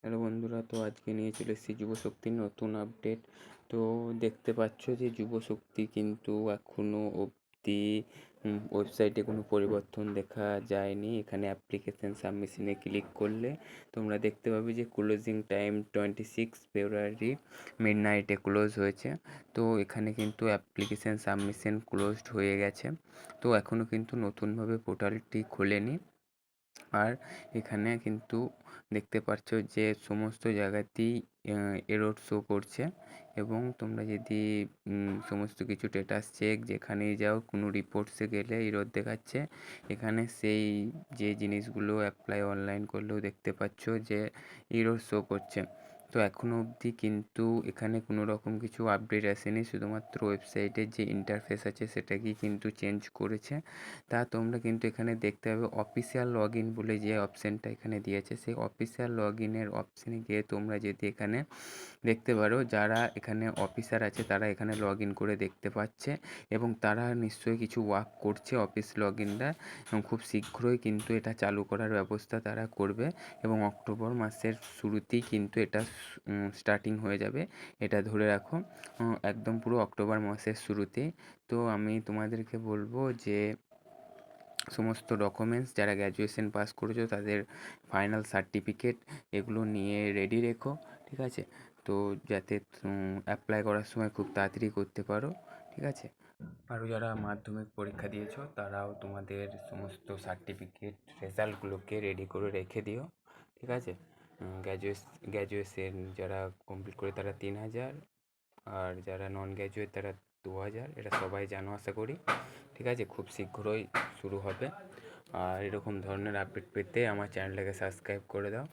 Hello বন্ধুরা, তো আজকে নিয়ে চলে এসেছি যুবশক্তির নতুন আপডেট। তো দেখতে পাচ্ছ যে যুবশক্তি কিন্তু এখনও অবধি ওয়েবসাইটে কোনো পরিবর্তন দেখা যায়নি। এখানে অ্যাপ্লিকেশান সাবমিশনে ক্লিক করলে তোমরা দেখতে পাবে যে ক্লোজিং টাইম 26 ফেব্রুয়ারি মিডনাইটে ক্লোজ হয়েছে। তো এখানে কিন্তু অ্যাপ্লিকেশান সাবমিশন ক্লোজড হয়ে গেছে। তো এখনও কিন্তু নতুনভাবে পোর্টালটি খোলেনি। আর এখানে কিন্তু দেখতে পাচ্ছ যে সমস্ত জায়গাতেই এরর শো করছে, এবং তোমরা যদি সমস্ত কিছু স্ট্যাটাস চেক যেখানেই যাও কোনো রিপোর্টসে গেলে এরর দেখাচ্ছে। এখানে সেই যে জিনিসগুলো অ্যাপ্লাই অনলাইন করলেও দেখতে পাচ্ছ যে এরর শো করছে। তো এখনও অবধি কিন্তু এখানে কোনো রকম কিছু আপডেট আসেনি, শুধুমাত্র ওয়েবসাইটের যে ইন্টারফেস আছে সেটাকেই কিন্তু চেঞ্জ করেছে। তা তোমরা কিন্তু এখানে দেখতে পাবে অফিসিয়াল লগ ইন বলে যে অপশানটা এখানে দিয়েছে, সেই অফিসিয়াল লগ ইনের অপশানে গিয়ে তোমরা যদি এখানে দেখতে পারো যারা এখানে অফিসার আছে তারা এখানে লগ ইন করে দেখতে পাচ্ছে, এবং তারা নিশ্চয়ই কিছু ওয়ার্ক করছে অফিস লগ ইনটা, এবং খুব শীঘ্রই কিন্তু এটা চালু করার ব্যবস্থা তারা করবে, এবং অক্টোবর মাসের শুরুতেই কিন্তু এটা স্টার্টিং হয়ে যাবে। এটা ধরে রাখো, একদম পুরো অক্টোবর মাসের শুরুতেই। তো আমি তোমাদেরকে বলবো যে সমস্ত ডকুমেন্টস যারা গ্র্যাজুয়েশন পাস করেছো তাদের ফাইনাল সার্টিফিকেট এগুলো নিয়ে রেডি রেখো, ঠিক আছে? তো যাতে অ্যাপ্লাই করার সময় খুব তাড়াতাড়ি করতে পারো, ঠিক আছে? আরও যারা মাধ্যমিক পরীক্ষা দিয়েছো তারাও তোমাদের সমস্ত সার্টিফিকেট রেজাল্টগুলোকে রেডি করে রেখে দিও, ঠিক আছে? গ্র্যাজুয়েশন যারা কমপ্লিট করে তারা 3,000, আর যারা নন গ্র্যাজুয়েট তারা 2,000। এটা সবাই জানো আশা করি, ঠিক আছে? খুব শীঘ্রই শুরু হবে। আর এরকম ধরনের আপডেট পেতে আমার চ্যানেলটাকে সাবস্ক্রাইব করে দাও।